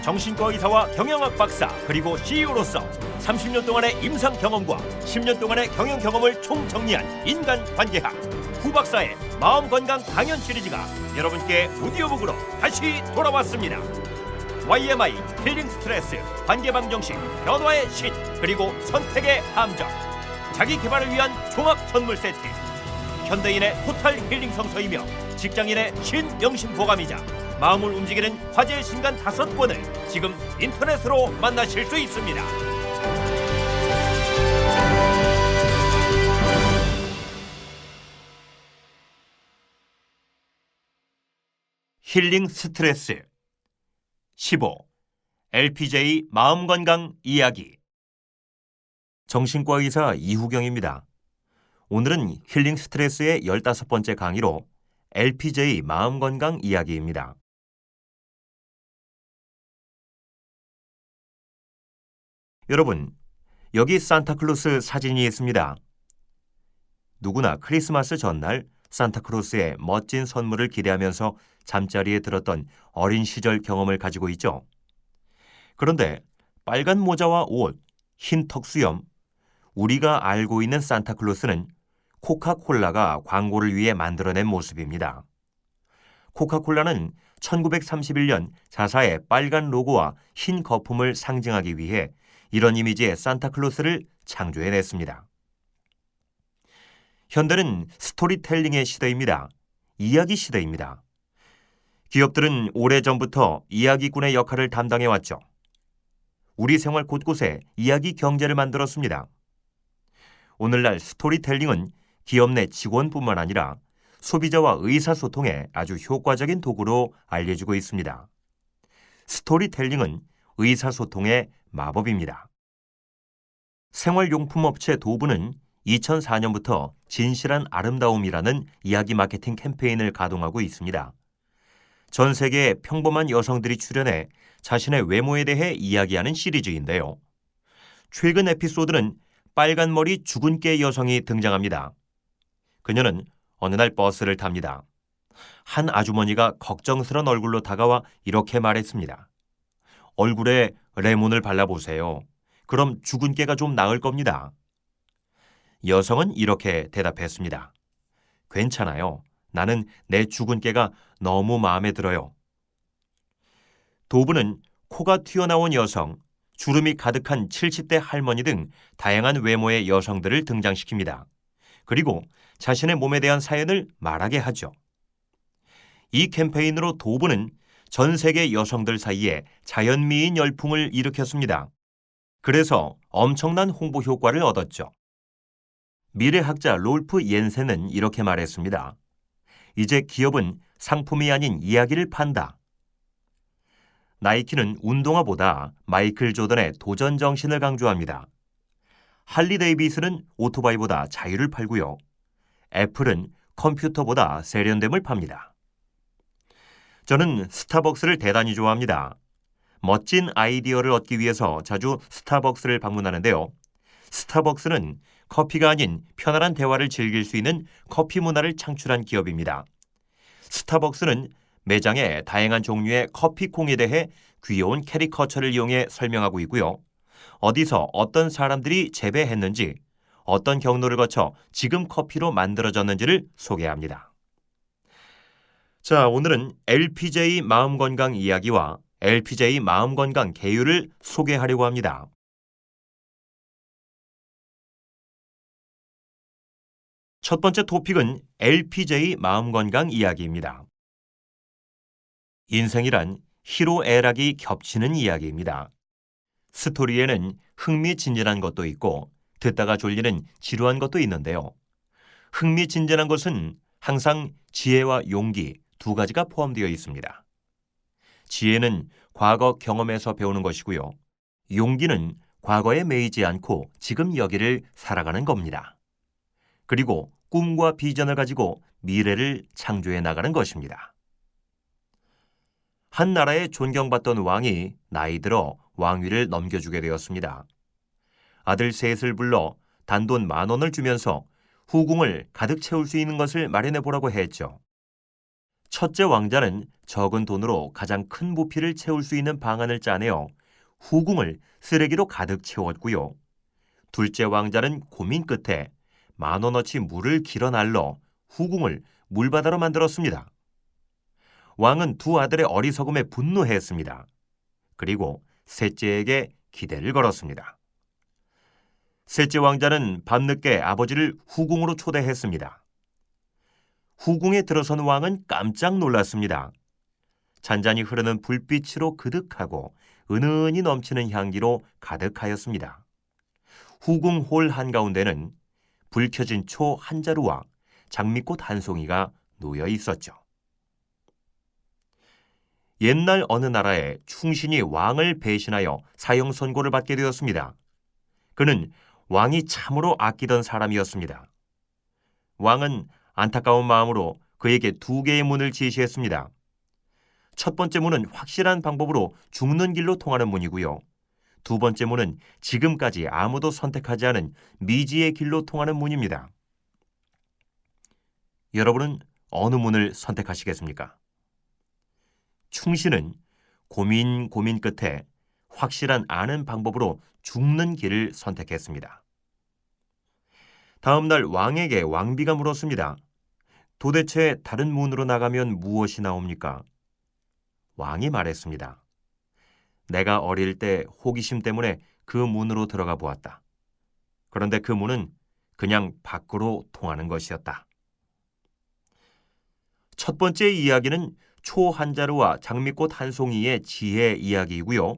정신과 의사와 경영학 박사 그리고 CEO로서 30년 동안의 임상 경험과 10년 동안의 경영 경험을 총정리한 인간관계학 후 박사의 마음건강 강연 시리즈가 여러분께 오디오북으로 다시 돌아왔습니다. YMI 힐링 스트레스 관계방정식 변화의 신 그리고 선택의 함정 자기 개발을 위한 종합 선물 세트 현대인의 토탈 힐링 성서이며 직장인의 신명심 보감이자 마음을 움직이는 화제의 신간 5권을 지금 인터넷으로 만나실 수 있습니다. 힐링 스트레스 15. LPJ 마음건강 이야기 정신과 의사 이후경입니다. 오늘은 힐링 스트레스의 15번째 강의로 LPJ 마음건강 이야기입니다. 여러분, 여기 산타클로스 사진이 있습니다. 누구나 크리스마스 전날 산타클로스의 멋진 선물을 기대하면서 잠자리에 들었던 어린 시절 경험을 가지고 있죠. 그런데 빨간 모자와 옷, 흰 턱수염, 우리가 알고 있는 산타클로스는 코카콜라가 광고를 위해 만들어낸 모습입니다. 코카콜라는 1931년 자사의 빨간 로고와 흰 거품을 상징하기 위해 이런 이미지의 산타클로스를 창조해냈습니다. 현대는 스토리텔링의 시대입니다. 이야기 시대입니다. 기업들은 오래전부터 이야기꾼의 역할을 담당해왔죠. 우리 생활 곳곳에 이야기 경제를 만들었습니다. 오늘날 스토리텔링은 기업 내 직원뿐만 아니라 소비자와 의사소통에 아주 효과적인 도구로 알려지고 있습니다. 스토리텔링은 의사소통의 마법입니다. 생활용품업체 도브는 2004년부터 진실한 아름다움이라는 이야기 마케팅 캠페인을 가동하고 있습니다. 전 세계의 평범한 여성들이 출연해 자신의 외모에 대해 이야기하는 시리즈인데요. 최근 에피소드는 빨간 머리 죽은 깨 여성이 등장합니다. 그녀는 어느 날 버스를 탑니다. 한 아주머니가 걱정스런 얼굴로 다가와 이렇게 말했습니다. 얼굴에 레몬을 발라보세요. 그럼 죽은 깨가 좀 나을 겁니다. 여성은 이렇게 대답했습니다. 괜찮아요. 나는 내 죽은 깨가 너무 마음에 들어요. 도브는 코가 튀어나온 여성, 주름이 가득한 70대 할머니 등 다양한 외모의 여성들을 등장시킵니다. 그리고 자신의 몸에 대한 사연을 말하게 하죠. 이 캠페인으로 도브는 전 세계 여성들 사이에 자연미인 열풍을 일으켰습니다. 그래서 엄청난 홍보 효과를 얻었죠. 미래학자 롤프 옌센은 이렇게 말했습니다. 이제 기업은 상품이 아닌 이야기를 판다. 나이키는 운동화보다 마이클 조던의 도전 정신을 강조합니다. 할리 데이비스는 오토바이보다 자유를 팔고요. 애플은 컴퓨터보다 세련됨을 팝니다. 저는 스타벅스를 대단히 좋아합니다. 멋진 아이디어를 얻기 위해서 자주 스타벅스를 방문하는데요. 스타벅스는 커피가 아닌 편안한 대화를 즐길 수 있는 커피 문화를 창출한 기업입니다. 스타벅스는 매장에 다양한 종류의 커피콩에 대해 귀여운 캐리커처를 이용해 설명하고 있고요. 어디서 어떤 사람들이 재배했는지, 어떤 경로를 거쳐 지금 커피로 만들어졌는지를 소개합니다. 자, 오늘은 LPJ 마음건강 이야기와 LPJ 마음건강 계율을 소개하려고 합니다. 첫 번째 토픽은 LPJ 마음건강 이야기입니다. 인생이란 희로애락이 겹치는 이야기입니다. 스토리에는 흥미진진한 것도 있고 듣다가 졸리는 지루한 것도 있는데요. 흥미진진한 것은 항상 지혜와 용기 두 가지가 포함되어 있습니다. 지혜는 과거 경험에서 배우는 것이고요. 용기는 과거에 매이지 않고 지금 여기를 살아가는 겁니다. 그리고 꿈과 비전을 가지고 미래를 창조해 나가는 것입니다. 한 나라의 존경받던 왕이 나이 들어 왕위를 넘겨주게 되었습니다. 아들 셋을 불러 단돈 10,000원을 주면서 후궁을 가득 채울 수 있는 것을 마련해 보라고 했죠. 첫째 왕자는 적은 돈으로 가장 큰 부피를 채울 수 있는 방안을 짜내어 후궁을 쓰레기로 가득 채웠고요. 둘째 왕자는 고민 끝에 10,000원어치 물을 길어 날러 후궁을 물바다로 만들었습니다. 왕은 두 아들의 어리석음에 분노했습니다. 그리고 셋째에게 기대를 걸었습니다. 셋째 왕자는 밤늦게 아버지를 후궁으로 초대했습니다. 후궁에 들어선 왕은 깜짝 놀랐습니다. 잔잔히 흐르는 불빛으로 그득하고 은은히 넘치는 향기로 가득하였습니다. 후궁 홀 한가운데는 불 켜진 초 한 자루와 장미꽃 한 송이가 놓여 있었죠. 옛날 어느 나라에 충신이 왕을 배신하여 사형 선고를 받게 되었습니다. 그는 왕이 참으로 아끼던 사람이었습니다. 왕은 안타까운 마음으로 그에게 2개의 문을 지시했습니다. 첫 번째 문은 확실한 방법으로 죽는 길로 통하는 문이고요. 두 번째 문은 지금까지 아무도 선택하지 않은 미지의 길로 통하는 문입니다. 여러분은 어느 문을 선택하시겠습니까? 충신은 고민 끝에 확실한 아는 방법으로 죽는 길을 선택했습니다. 다음 날 왕에게 왕비가 물었습니다. 도대체 다른 문으로 나가면 무엇이 나옵니까? 왕이 말했습니다. 내가 어릴 때 호기심 때문에 그 문으로 들어가 보았다. 그런데 그 문은 그냥 밖으로 통하는 것이었다. 첫 번째 이야기는 초 한 자루와 장미꽃 한 송이의 지혜 이야기이고요.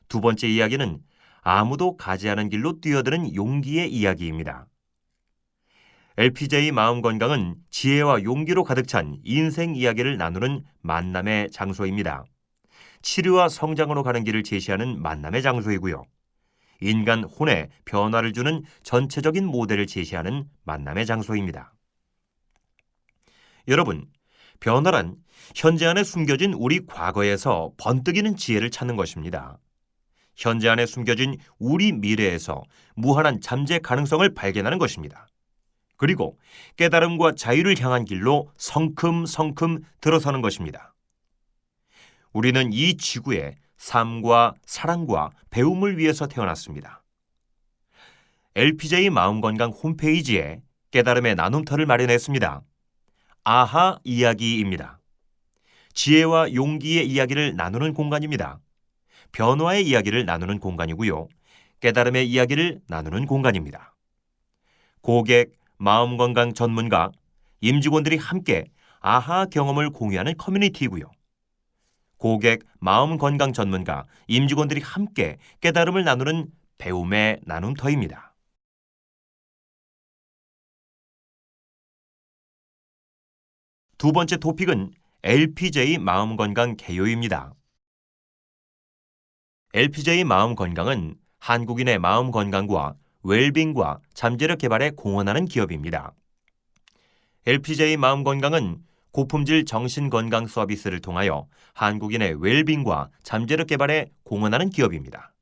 두 번째 이야기는 아무도 가지 않은 길로 뛰어드는 용기의 이야기입니다. LPJ 마음건강은 지혜와 용기로 가득 찬 인생 이야기를 나누는 만남의 장소입니다. 치료와 성장으로 가는 길을 제시하는 만남의 장소이고요. 인간 혼에 변화를 주는 전체적인 모델을 제시하는 만남의 장소입니다. 여러분, 변화란 현재 안에 숨겨진 우리 과거에서 번뜩이는 지혜를 찾는 것입니다. 현재 안에 숨겨진 우리 미래에서 무한한 잠재 가능성을 발견하는 것입니다. 그리고 깨달음과 자유를 향한 길로 성큼성큼 들어서는 것입니다. 우리는 이 지구에 삶과 사랑과 배움을 위해서 태어났습니다. LPJ 마음건강 홈페이지에 깨달음의 나눔터를 마련했습니다. 아하 이야기입니다. 지혜와 용기의 이야기를 나누는 공간입니다. 변화의 이야기를 나누는 공간이고요. 깨달음의 이야기를 나누는 공간입니다. 고객, 마음건강 전문가, 임직원들이 함께 아하 경험을 공유하는 커뮤니티이고요. 고객, 마음건강 전문가, 임직원들이 함께 깨달음을 나누는 배움의 나눔터입니다. 두 번째 토픽은 LPJ 마음건강 개요입니다. LPJ 마음건강은 한국인의 마음건강과 웰빙과 잠재력 개발에 공헌하는 기업입니다. LPJ 마음건강은 고품질 정신건강 서비스를 통하여 한국인의 웰빙과 잠재력 개발에 공헌하는 기업입니다.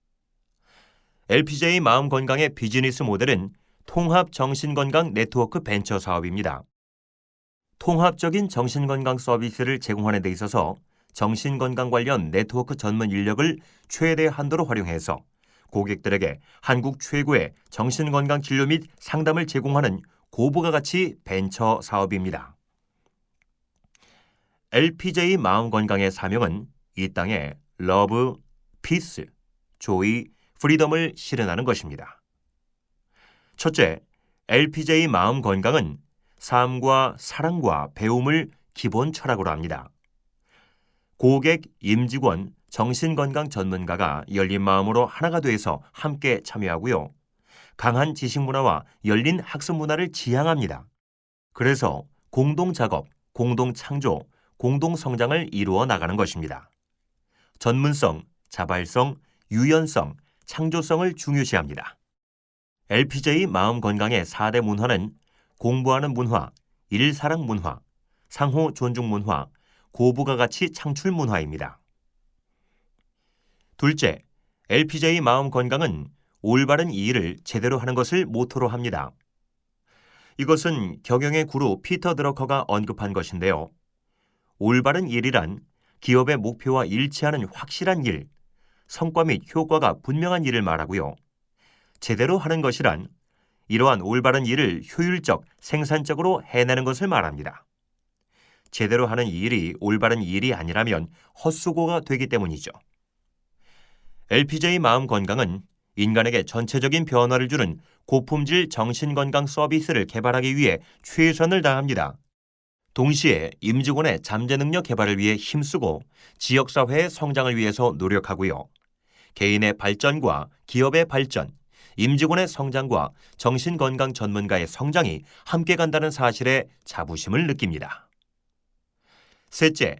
LPJ 마음건강의 비즈니스 모델은 통합정신건강 네트워크 벤처 사업입니다. 통합적인 정신건강 서비스를 제공하는 데 있어서 정신건강 관련 네트워크 전문 인력을 최대 한도로 활용해서 고객들에게 한국 최고의 정신건강 진료 및 상담을 제공하는 고부가 가치 벤처 사업입니다. LPJ 마음건강의 사명은 이 땅에 러브, 피스, 조이, 프리덤을 실현하는 것입니다. 첫째, LPJ 마음건강은 삶과 사랑과 배움을 기본 철학으로 합니다. 고객, 임직원, 정신건강 전문가가 열린 마음으로 하나가 돼서 함께 참여하고요. 강한 지식문화와 열린 학습 문화를 지향합니다. 그래서 공동작업, 공동창조, 공동성장을 이루어 나가는 것입니다. 전문성, 자발성, 유연성, 창조성을 중요시합니다. LPJ 마음건강의 4대 문화는 공부하는 문화, 일사랑 문화, 상호 존중 문화, 고부가 가치 창출 문화입니다. 둘째, LPJ 마음건강은 올바른 일을 제대로 하는 것을 모토로 합니다. 이것은 경영의 구루 피터 드러커가 언급한 것인데요. 올바른 일이란 기업의 목표와 일치하는 확실한 일, 성과 및 효과가 분명한 일을 말하고요. 제대로 하는 것이란 이러한 올바른 일을 효율적, 생산적으로 해내는 것을 말합니다. 제대로 하는 이 일이 올바른 일이 아니라면 헛수고가 되기 때문이죠. LPJ 마음 건강은 인간에게 전체적인 변화를 주는 고품질 정신건강 서비스를 개발하기 위해 최선을 다합니다. 동시에 임직원의 잠재 능력 개발을 위해 힘쓰고 지역사회의 성장을 위해서 노력하고요. 개인의 발전과 기업의 발전, 임직원의 성장과 정신건강 전문가의 성장이 함께 간다는 사실에 자부심을 느낍니다. 셋째,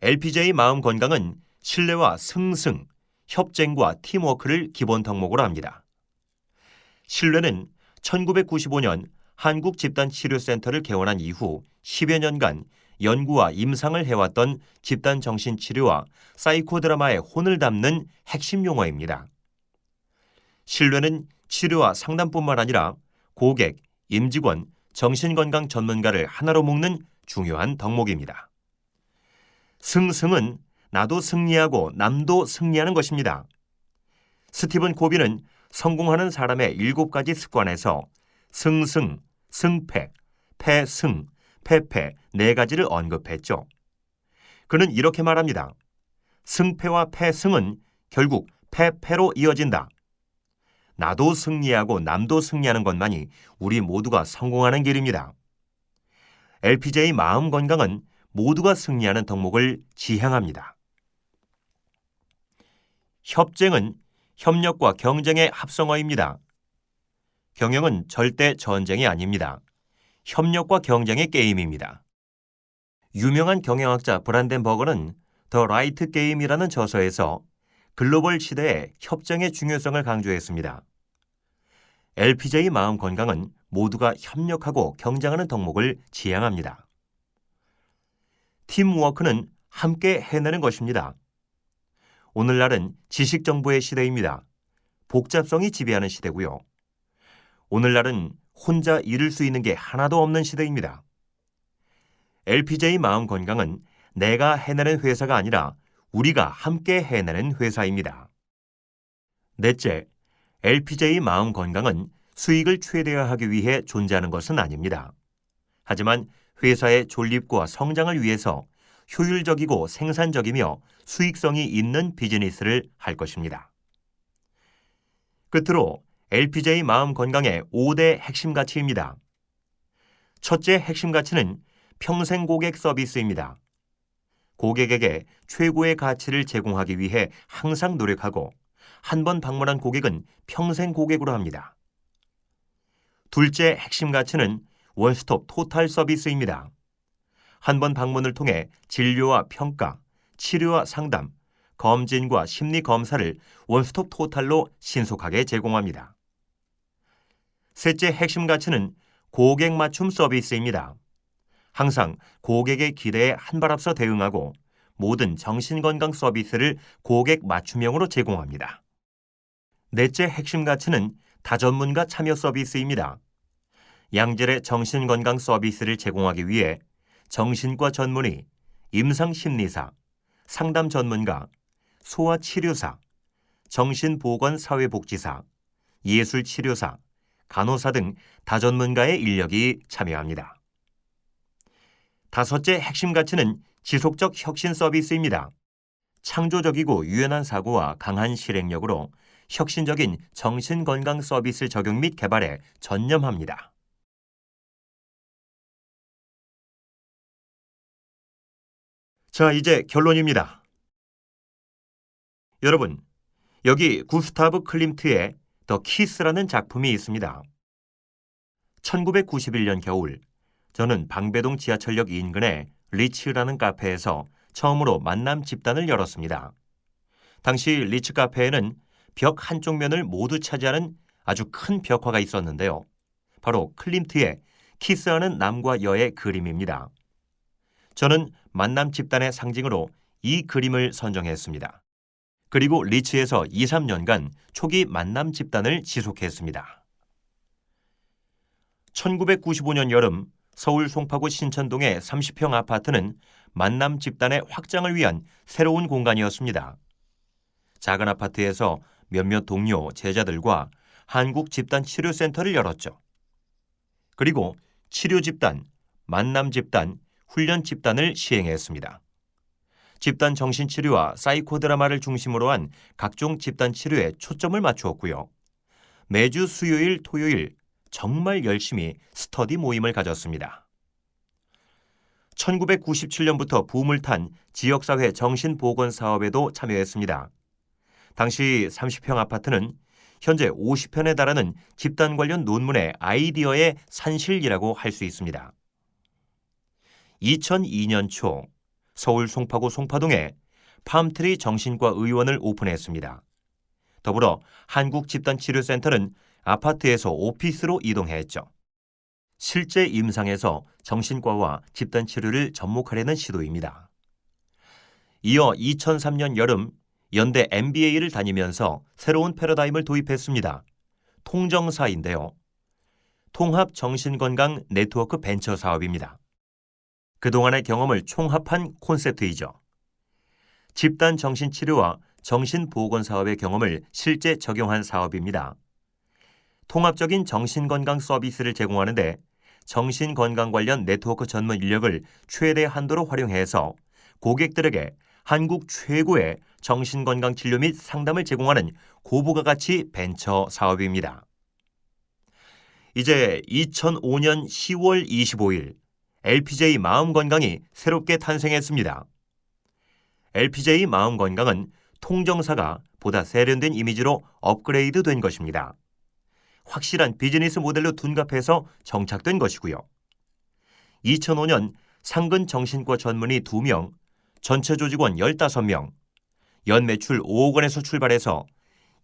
LPJ 마음 건강은 신뢰와 승승, 협쟁과 팀워크를 기본 덕목으로 합니다. 신뢰는 1995년 한국집단치료센터를 개원한 이후 10여 년간 연구와 임상을 해왔던 집단정신치료와 사이코드라마의 혼을 담는 핵심 용어입니다. 신뢰는 치료와 상담뿐만 아니라 고객, 임직원, 정신건강 전문가를 하나로 묶는 중요한 덕목입니다. 승승은 나도 승리하고 남도 승리하는 것입니다. 스티븐 코비는 성공하는 사람의 7가지 습관에서 승승, 승패, 패승, 패패 4가지를 언급했죠. 그는 이렇게 말합니다. 승패와 패승은 결국 패패로 이어진다. 나도 승리하고 남도 승리하는 것만이 우리 모두가 성공하는 길입니다. LPJ 마음 건강은 모두가 승리하는 덕목을 지향합니다. 협쟁은 협력과 경쟁의 합성어입니다. 경영은 절대 전쟁이 아닙니다. 협력과 경쟁의 게임입니다. 유명한 경영학자 브란덴버거는 더 라이트 게임이라는 저서에서 글로벌 시대의 협정의 중요성을 강조했습니다. LPJ 마음 건강은 모두가 협력하고 경쟁하는 덕목을 지향합니다. 팀워크는 함께 해내는 것입니다. 오늘날은 지식 정보의 시대입니다. 복잡성이 지배하는 시대고요. 오늘날은 혼자 이룰 수 있는 게 하나도 없는 시대입니다. LPJ 마음 건강은 내가 해내는 회사가 아니라 우리가 함께 해내는 회사입니다. 넷째, LPJ 마음 건강은 수익을 최대화하기 위해 존재하는 것은 아닙니다. 하지만 회사의 존립과 성장을 위해서 효율적이고 생산적이며 수익성이 있는 비즈니스를 할 것입니다. 끝으로 LPJ 마음 건강의 5대 핵심 가치입니다. 첫째 핵심 가치는 평생 고객 서비스입니다. 고객에게 최고의 가치를 제공하기 위해 항상 노력하고 한 번 방문한 고객은 평생 고객으로 합니다. 둘째 핵심 가치는 원스톱 토탈 서비스입니다. 한 번 방문을 통해 진료와 평가, 치료와 상담, 검진과 심리 검사를 원스톱 토탈로 신속하게 제공합니다. 셋째 핵심 가치는 고객 맞춤 서비스입니다. 항상 고객의 기대에 한 발 앞서 대응하고 모든 정신건강 서비스를 고객 맞춤형으로 제공합니다. 넷째 핵심 가치는 다전문가 참여 서비스입니다. 양질의 정신건강 서비스를 제공하기 위해 정신과 전문의, 임상심리사, 상담 전문가, 소아치료사, 정신보건사회복지사, 예술치료사, 간호사 등 다전문가의 인력이 참여합니다. 다섯째 핵심 가치는 지속적 혁신 서비스입니다. 창조적이고 유연한 사고와 강한 실행력으로 혁신적인 정신건강 서비스 적용 및 개발에 전념합니다. 자, 이제 결론입니다. 여러분, 여기 구스타브 클림트의 더 키스라는 작품이 있습니다. 1991년 겨울, 저는 방배동 지하철역 인근의 리츠라는 카페에서 처음으로 만남 집단을 열었습니다. 당시 리츠 카페에는 벽 한쪽 면을 모두 차지하는 아주 큰 벽화가 있었는데요. 바로 클림트의 키스하는 남과 여의 그림입니다. 저는 만남 집단의 상징으로 이 그림을 선정했습니다. 그리고 리츠에서 2, 3년간 초기 만남 집단을 지속했습니다. 1995년 여름 서울 송파구 신천동의 30평 아파트는 만남 집단의 확장을 위한 새로운 공간이었습니다. 작은 아파트에서 몇몇 동료, 제자들과 한국 집단 치료센터를 열었죠. 그리고 치료 집단, 만남 집단, 훈련 집단을 시행했습니다. 집단 정신치료와 사이코 드라마를 중심으로 한 각종 집단 치료에 초점을 맞추었고요. 매주 수요일, 토요일 정말 열심히 스터디 모임을 가졌습니다. 1997년부터 붐을 탄 지역사회 정신보건 사업에도 참여했습니다. 당시 30평 아파트는 현재 50편에 달하는 집단 관련 논문의 아이디어의 산실이라고 할 수 있습니다. 2002년 초 서울 송파구 송파동에 팜트리 정신과 의원을 오픈했습니다. 더불어 한국집단치료센터는 아파트에서 오피스로 이동했죠. 실제 임상에서 정신과와 집단치료를 접목하려는 시도입니다. 이어 2003년 여름 연대 MBA를 다니면서 새로운 패러다임을 도입했습니다. 통정사인데요. 통합정신건강 네트워크 벤처 사업입니다. 그동안의 경험을 총합한 콘셉트이죠. 집단 정신치료와 정신보건 사업의 경험을 실제 적용한 사업입니다. 통합적인 정신건강 서비스를 제공하는데 정신건강 관련 네트워크 전문 인력을 최대 한도로 활용해서 고객들에게 한국 최고의 정신건강 진료 및 상담을 제공하는 고부가 가치 벤처 사업입니다. 이제 2005년 10월 25일 LPJ 마음건강이 새롭게 탄생했습니다. LPJ 마음건강은 통정사가 보다 세련된 이미지로 업그레이드 된 것입니다. 확실한 비즈니스 모델로 둔갑해서 정착된 것이고요. 2005년 상근 정신과 전문의 2명, 전체 조직원 15명, 연 매출 5억 원에서 출발해서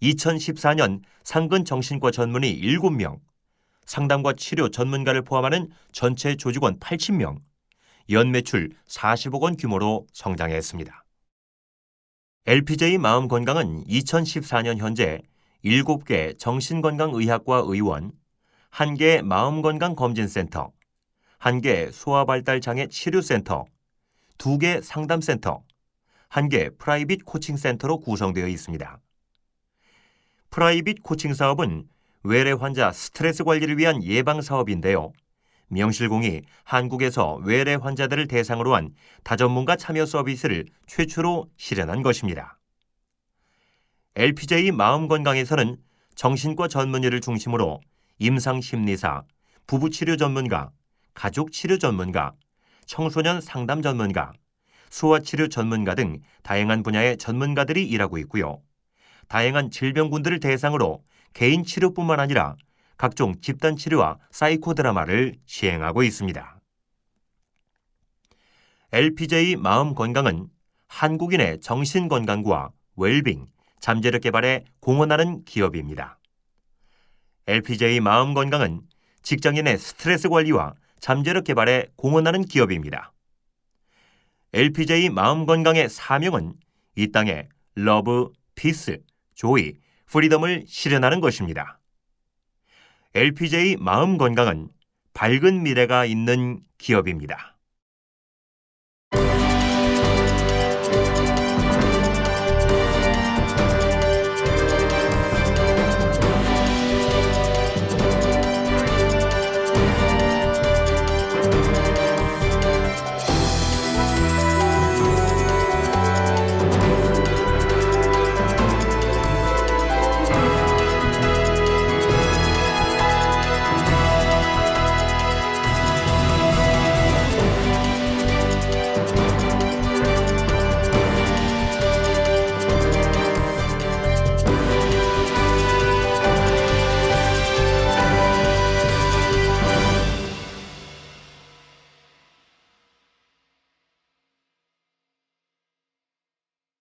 2014년 상근 정신과 전문의 7명, 상담과 치료 전문가를 포함하는 전체 조직원 80명, 연 매출 40억 원 규모로 성장했습니다. LPJ 마음건강은 2014년 현재 7개 정신건강의학과 의원, 1개 마음건강검진센터, 1개 소아발달장애 치료센터, 2개 상담센터, 1개 프라이빗 코칭센터로 구성되어 있습니다. 프라이빗 코칭 사업은 외래 환자 스트레스 관리를 위한 예방 사업인데요. 명실공히 한국에서 외래 환자들을 대상으로 한 다전문가 참여 서비스를 최초로 실현한 것입니다. LPJ 마음건강에서는 정신과 전문의를 중심으로 임상심리사, 부부치료 전문가, 가족치료 전문가, 청소년 상담 전문가, 소아치료 전문가 등 다양한 분야의 전문가들이 일하고 있고요. 다양한 질병군들을 대상으로 개인 치료뿐만 아니라 각종 집단 치료와 사이코 드라마를 시행하고 있습니다. LPJ 마음건강은 한국인의 정신건강과 웰빙, 잠재력 개발에 공헌하는 기업입니다. LPJ 마음건강은 직장인의 스트레스 관리와 잠재력 개발에 공헌하는 기업입니다. LPJ 마음건강의 사명은 이 땅에 러브, 피스, 조이, 프리덤을 실현하는 것입니다. LPJ 마음건강은 밝은 미래가 있는 기업입니다.